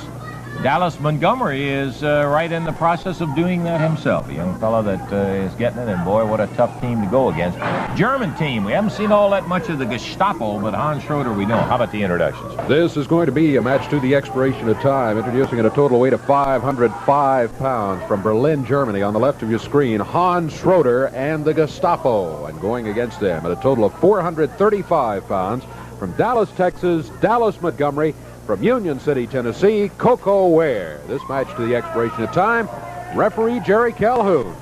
Dallas Montgomery is right in the process of doing that himself. A young fellow that is getting it, and boy, what a tough team to go against. German team. We haven't seen all that much of the Gestapo, but Hans Schroeder we know. How about the introductions? This is going to be a match to the expiration of time. Introducing at a total weight of 505 pounds from Berlin, Germany. On the left of your screen, Hans Schroeder and the Gestapo. And going against them at a total of 435 pounds from Dallas, Texas, Dallas Montgomery. From Union City, Tennessee, Coco Ware. This match to the expiration of time, referee Jerry Calhoun.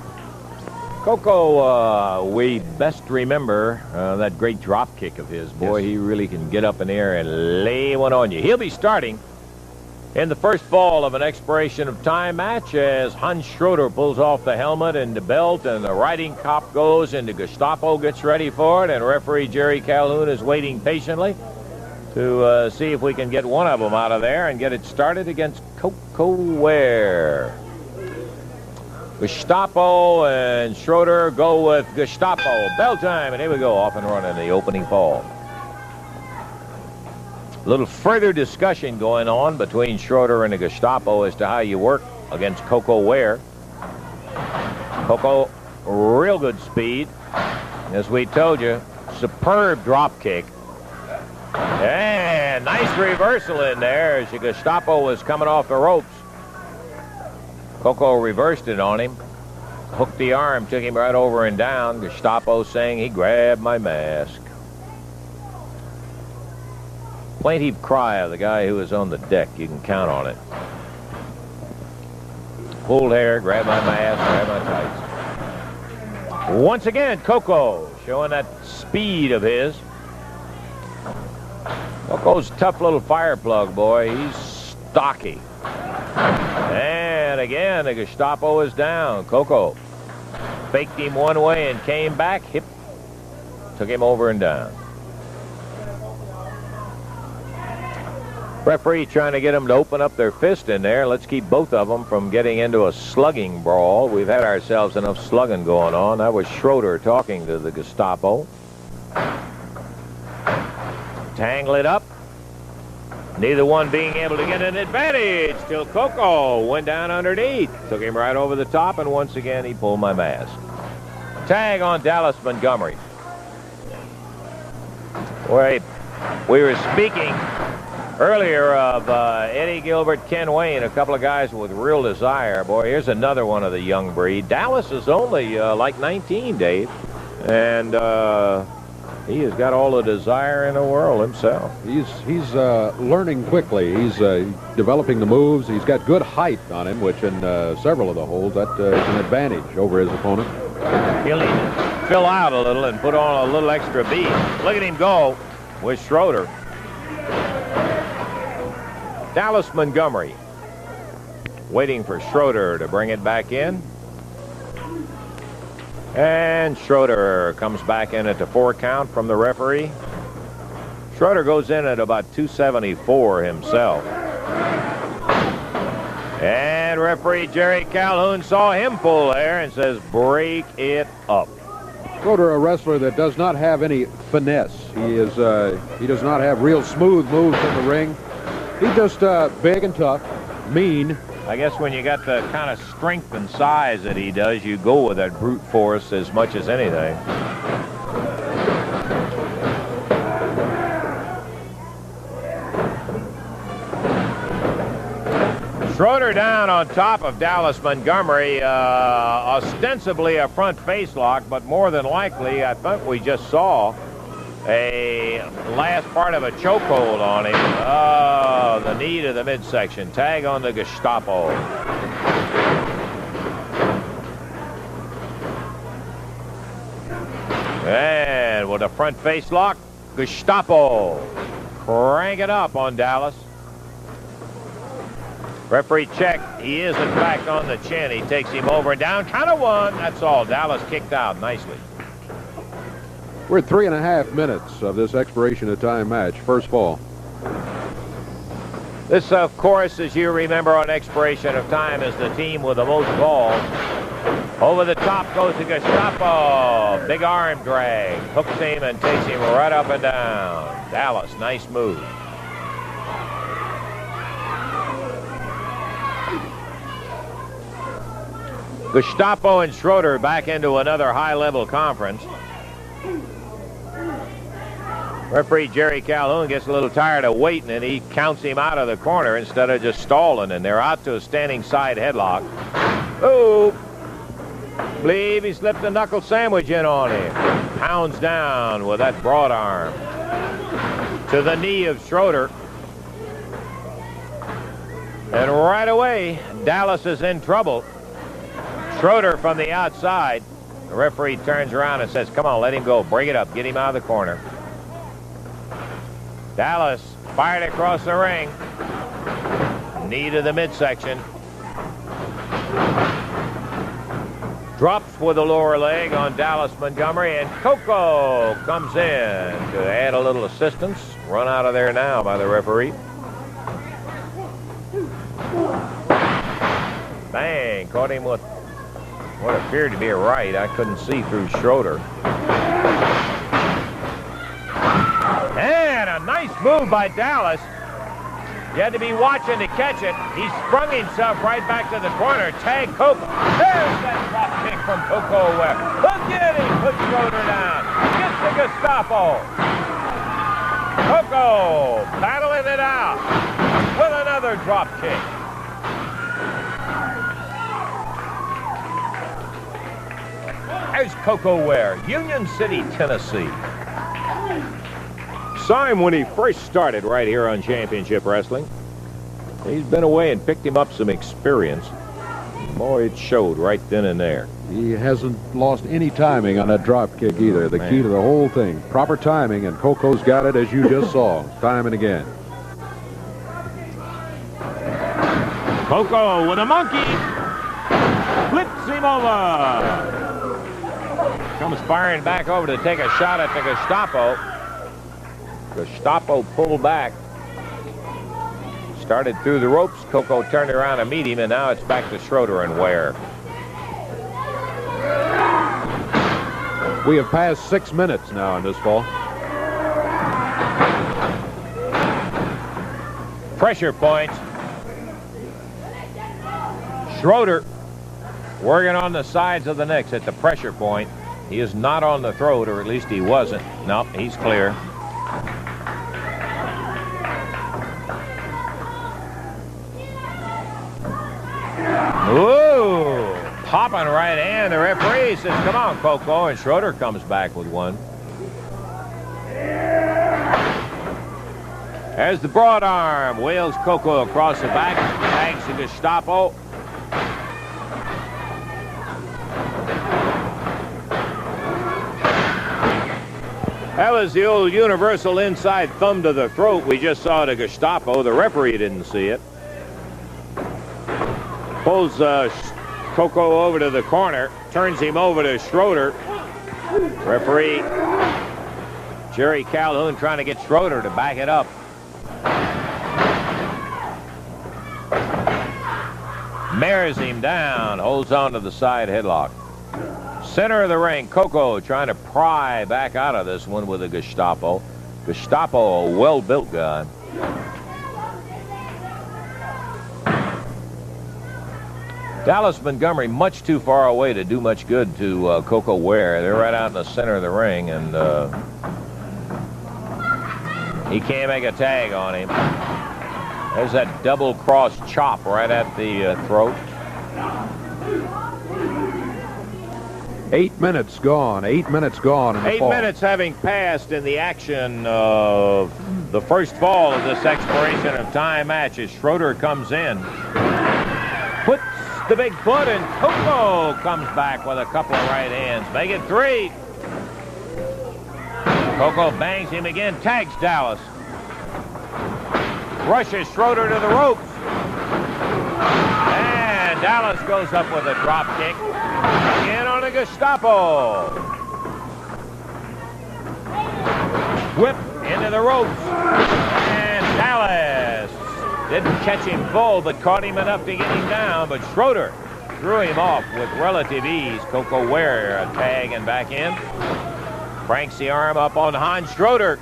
Coco, we best remember that great drop kick of his. Boy, he really can get up in the air and lay one on you. He'll be starting in the first ball of an expiration of time match as Hans Schroeder pulls off the helmet and the belt, and the riding cop goes, and the Gestapo gets ready for it, and referee Jerry Calhoun is waiting patiently to see if we can get one of them out of there and get it started against Coco Ware. Gestapo and Schroeder go with Gestapo. Bell time, and here we go, off and running the opening ball. A little further discussion going on between Schroeder and the Gestapo as to how you work against Coco Ware. Coco, real good speed. As we told you, superb drop kick. And nice reversal in there as the Gestapo was coming off the ropes. Coco reversed it on him. Hooked the arm, took him right over and down. Gestapo saying he grabbed my mask. Plaintive cry of the guy who was on the deck. You can count on it. Pulled hair, grabbed my mask, grabbed my tights. Once again, Coco showing that speed of his. Coco's a tough little fire plug, boy. He's stocky. And again, the Gestapo is down. Coco faked him one way and came back. Hip. Took him over and down. Referee trying to get them to open up their fist in there. Let's keep both of them from getting into a slugging brawl. We've had ourselves enough slugging going on. That was Schroeder talking to the Gestapo. Tangle it up. Neither one being able to get an advantage till Coco went down underneath. Took him right over the top, and once again he pulled my mask. Tag on Dallas Montgomery. Wait, we were speaking earlier of Eddie Gilbert, Ken Wayne, a couple of guys with real desire. Boy, here's another one of the young breed. Dallas is only like 19, Dave, and he has got all the desire in the world himself. He's learning quickly. He's developing the moves. He's got good height on him, which in several of the holes, that is an advantage over his opponent. He'll need to fill out a little and put on a little extra beat. Look at him go with Schroeder. Dallas Montgomery waiting for Schroeder to bring it back in. And Schroeder comes back in at the 4 count from the referee. Schroeder goes in at about 274 himself. And referee Jerry Calhoun saw him pull there and says, break it up. Schroeder, a wrestler that does not have any finesse. He does not have real smooth moves in the ring. He's just big and tough, mean. I guess when you got the kind of strength and size that he does, you go with that brute force as much as anything. Schroeder down on top of Dallas Montgomery, ostensibly a front face lock, but more than likely, I think we just saw a last part of a chokehold on him. Oh, the knee to the midsection. Tag on the Gestapo. And with a front face lock, Gestapo. Crank it up on Dallas. Referee check. He is, in fact, on the chin. He takes him over and down. Count of 1. That's all. Dallas kicked out nicely. We're at 3.5 minutes of this expiration of time match. First fall. This, of course, as you remember on expiration of time, is the team with the most balls. Over the top goes the Gestapo. Big arm drag. Hooks him and takes him right up and down. Dallas, nice move. Gestapo and Schroeder back into another high-level conference. Referee Jerry Calhoun gets a little tired of waiting, and he counts him out of the corner instead of just stalling, and they're out to a standing side headlock. Oh! Believe he slipped a knuckle sandwich in on him. Pounds down with that broad arm to the knee of Schroeder. And right away, Dallas is in trouble. Schroeder from the outside. The referee turns around and says, come on, let him go. Break it up. Get him out of the corner. Dallas fired across the ring. Knee to the midsection. Drops with the lower leg on Dallas Montgomery, and Coco comes in to add a little assistance. Run out of there now by the referee. Bang, caught him with what appeared to be a right. I couldn't see through Schroeder. And a nice move by Dallas. You had to be watching to catch it. He sprung himself right back to the corner. Tag Coco. There's that drop kick from Coco Ware. Look at him. Put Schroeder down. Gets the Gestapo. Coco battling it out with another drop kick. There's Coco Ware, Union City, Tennessee. Saw him when he first started right here on Championship Wrestling. He's been away and picked him up some experience. Boy, it showed right then and there. He hasn't lost any timing on that drop kick either. The key to the whole thing. Proper timing, and Coco's got it, as you just saw, time and again. Coco with a monkey. Flips him over. Comes firing back over to take a shot at the Gestapo. Gestapo pulled back. Started through the ropes. Coco turned around to meet him, and now it's back to Schroeder and Ware. We have passed 6 minutes now in this fall. Pressure points. Schroeder working on the sides of the necks at the pressure point. He is not on the throat, or at least he wasn't. No, he's clear. Ooh, popping right hand. The referee says, come on, Coco, and Schroeder comes back with one. There's the broad arm. Wheels Coco across the back. Tags the Gestapo. That was the old universal inside thumb to the throat. We just saw the Gestapo. The referee didn't see it. Pulls Coco over to the corner. Turns him over to Schroeder. Referee Jerry Calhoun trying to get Schroeder to back it up. Mares him down. Holds on to the side headlock. Center of the ring, Coco trying to pry back out of this one with a Gestapo. Gestapo, a well-built guy. Dallas Montgomery much too far away to do much good to Coco Ware. They're right out in the center of the ring, and he can't make a tag on him. There's that double-cross chop right at the throat. 8 minutes gone. 8 minutes gone in the 8 fall. minutes having passed in the action of the first fall of this expiration of time match as Schroeder comes in. Puts the big foot, and Coco comes back with a couple of right hands. Make it 3. Coco bangs him again. Tags Dallas. Rushes Schroeder to the ropes. And Dallas goes up with a drop kick. Again on a Gestapo. Whip into the ropes. And Dallas didn't catch him full, but caught him enough to get him down. But Schroeder threw him off with relative ease. Coco Ware, a tag and back in. Cranks the arm up on Hans Schroeder.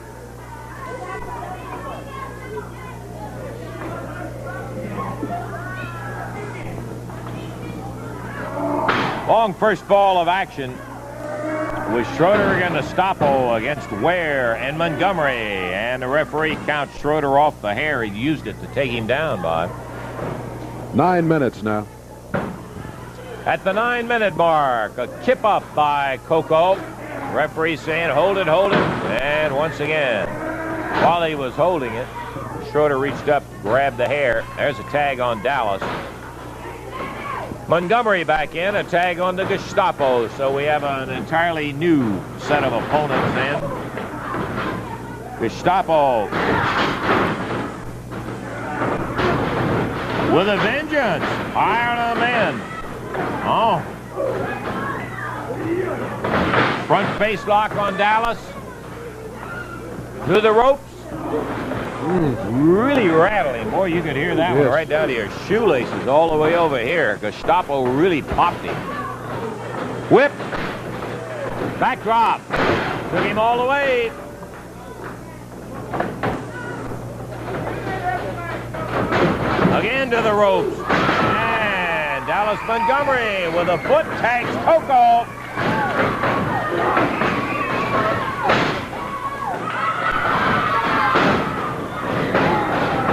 Long first ball of action with Schroeder and Gestapo against Ware and Montgomery. And the referee counts Schroeder off the hair. He used it to take him down, Bob. 9 minutes now. At the 9-minute mark, a chip up by Coco. Referee saying, hold it, hold it. And once again, while he was holding it, Schroeder reached up, grabbed the hair. There's a tag on Dallas. Montgomery back in, a tag on the Gestapo. So we have an entirely new set of opponents then. Gestapo with a vengeance. Firing them in. Oh. Front face lock on Dallas. To the ropes. Really rattling. Boy, you could hear that one right down to your shoelaces all the way over here. Gestapo really popped him. Whip. Backdrop. Took him all the way. Again to the ropes. And Dallas Montgomery with a foot tags Coco.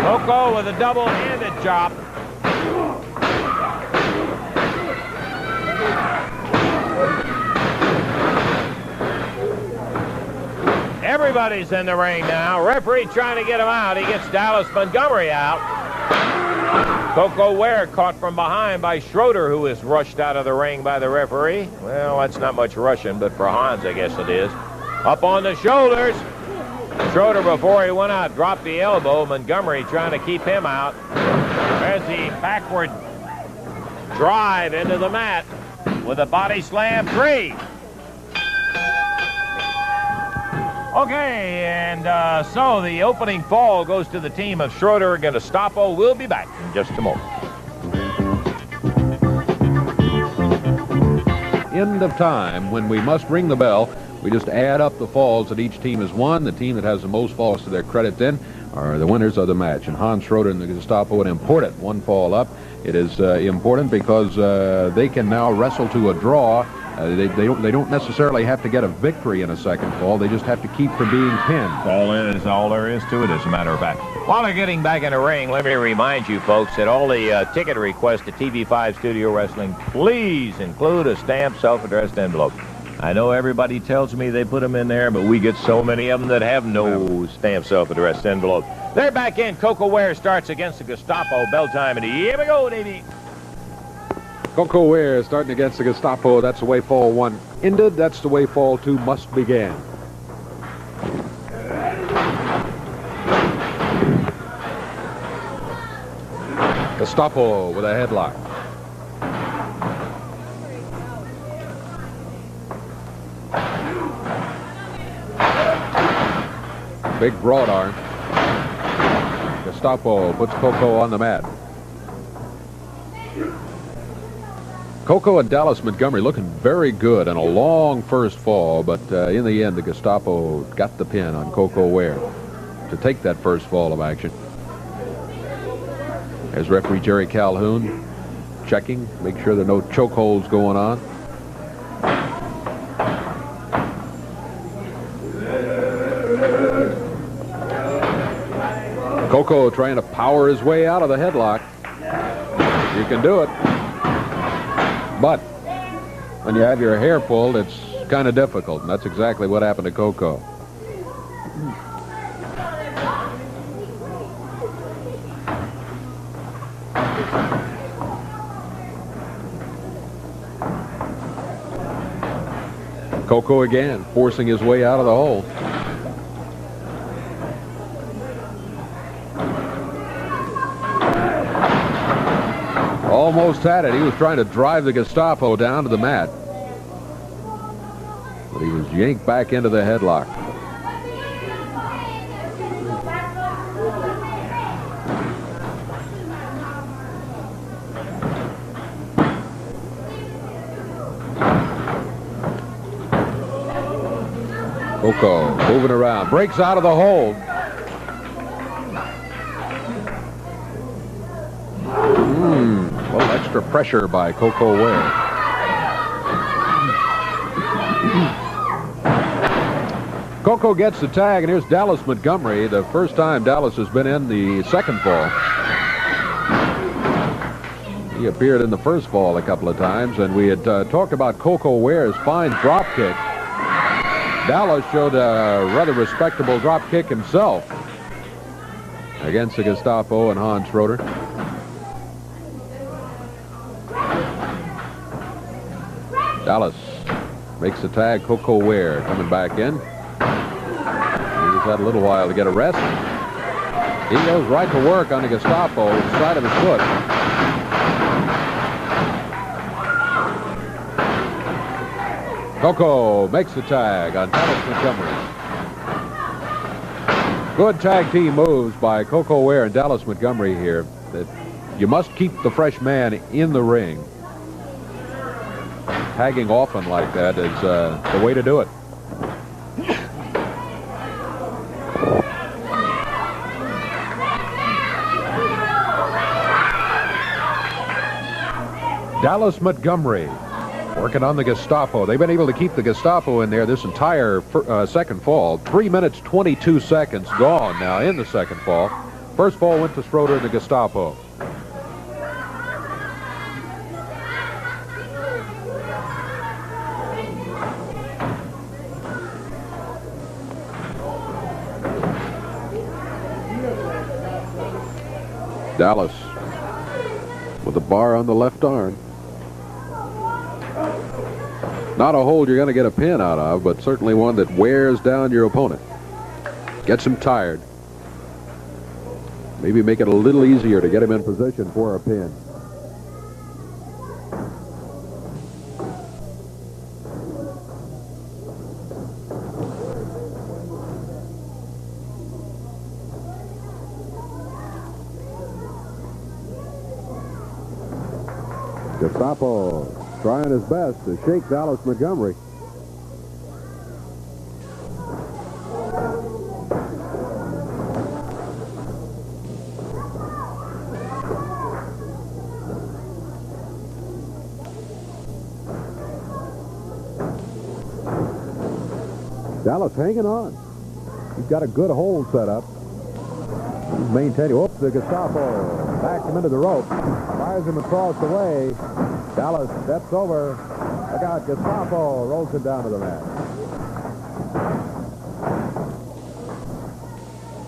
Coco with a double-handed chop. Everybody's in the ring now. Referee trying to get him out. He gets Dallas Montgomery out. Coco Ware caught from behind by Schroeder, who is rushed out of the ring by the referee. Well, that's not much rushing, but for Hans, I guess it is. Up on the shoulders. Schroeder, before he went out, dropped the elbow. Montgomery trying to keep him out. There's the backward drive into the mat with a body slam. 3. Okay, and so the opening fall goes to the team of Schroeder and Gestapo. We'll be back in just a moment. End of time when we must ring the bell. We just add up the falls that each team has won. The team that has the most falls to their credit then are the winners of the match. And Hans Schroeder and the Gestapo, an important one fall up. It is important because they can now wrestle to a draw. They don't necessarily have to get a victory in a second fall. They just have to keep from being pinned. Fall in is all there is to it, as a matter of fact. While they're getting back in the ring, let me remind you folks that all the ticket requests to TV5 Studio Wrestling, please include a stamped self-addressed envelope. I know everybody tells me they put them in there, but we get so many of them that have no stamped self-addressed envelope. They're back in. Coco Ware starts against the Gestapo. Bell time, and here we go, Davey. Coco Ware starting against the Gestapo. That's the way fall 1 ended. That's the way fall 2 must begin. Gestapo with a headlock. Big broad arm. Gestapo puts Coco on the mat. Coco and Dallas Montgomery looking very good in a long first fall, but in the end, the Gestapo got the pin on Coco Ware to take that first fall of action. There's referee Jerry Calhoun checking, make sure there are no chokeholds going on. Coco trying to power his way out of the headlock. You can do it. But when you have your hair pulled, it's kind of difficult, and that's exactly what happened to Coco. Coco again, forcing his way out of the hole. Almost had it. He was trying to drive the Gestapo down to the mat, but he was yanked back into the headlock. Coco moving around, breaks out of the hold. A little extra pressure by Coco Ware. Coco gets the tag, and here's Dallas Montgomery, the first time Dallas has been in the second fall. He appeared in the first fall a couple of times, and we had talked about Coco Ware's fine drop kick. Dallas showed a rather respectable drop kick himself against the Gestapo and Hans Schroeder. Dallas makes the tag. Coco Ware coming back in. He's had a little while to get a rest. He goes right to work on the Gestapo side of his foot. Coco makes the tag on Dallas Montgomery. Good tag team moves by Coco Ware and Dallas Montgomery here. That you must keep the fresh man in the ring. Tagging often like that is the way to do it. Dallas Montgomery working on the Gestapo. They've been able to keep the Gestapo in there this entire second fall. 3 minutes, 22 seconds gone now in the second fall. First fall went to Schroeder and the Gestapo. Dallas with a bar on the left arm. Not a hold you're going to get a pin out of, but certainly one that wears down your opponent. Gets him tired. Maybe make it a little easier to get him in position for a pin. Gestapo trying his best to shake Dallas Montgomery. Dallas hanging on. He's got a good hold set up. He's maintaining. Oops, the Gestapo backs him into the rope. Fires him across the way. Dallas steps over. Look out, Gestapo rolls him down to the mat.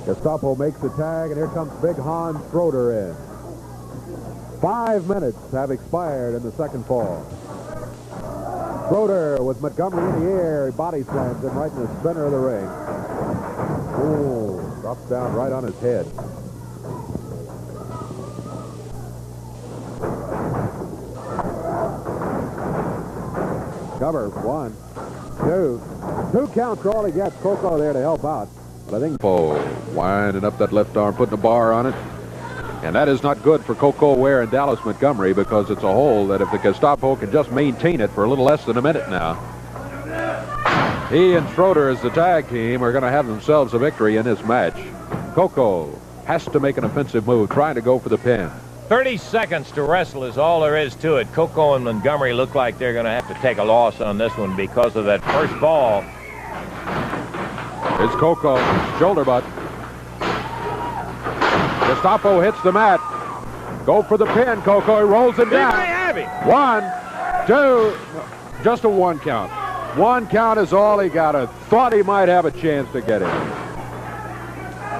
Gestapo makes the tag, and here comes big Hans Schroeder in. 5 minutes have expired in the second fall. Schroeder with Montgomery in the air. He body slams him right in the center of the ring. Oh, drops down right on his head. Cover, 1, 2. 2 counts are all he gets. Coco there to help out. But I think winding up that left arm, putting a bar on it. And that is not good for Coco Ware and Dallas Montgomery, because it's a hold that if the Gestapo can just maintain it for a little less than a minute now, he and Schroeder as the tag team are going to have themselves a victory in this match. Coco has to make an offensive move, trying to go for the pin. 30 seconds to wrestle is all there is to it. Coco and Montgomery look like they're going to have to take a loss on this one because of that first fall. It's Coco, shoulder butt. Gestapo hits the mat. Go for the pin, Coco. He rolls him down. He may have him. 1, 2, just a 1 count. 1 count is all he got. I thought he might have a chance to get it.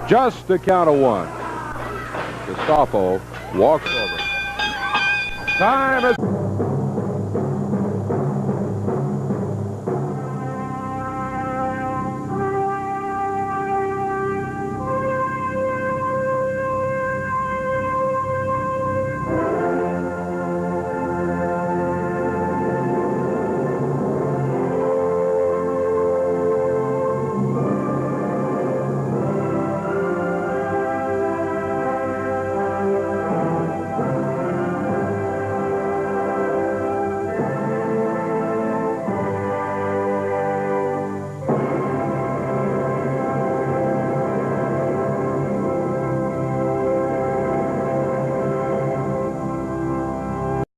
Just a count of 1. Gestapo walks over. Time is...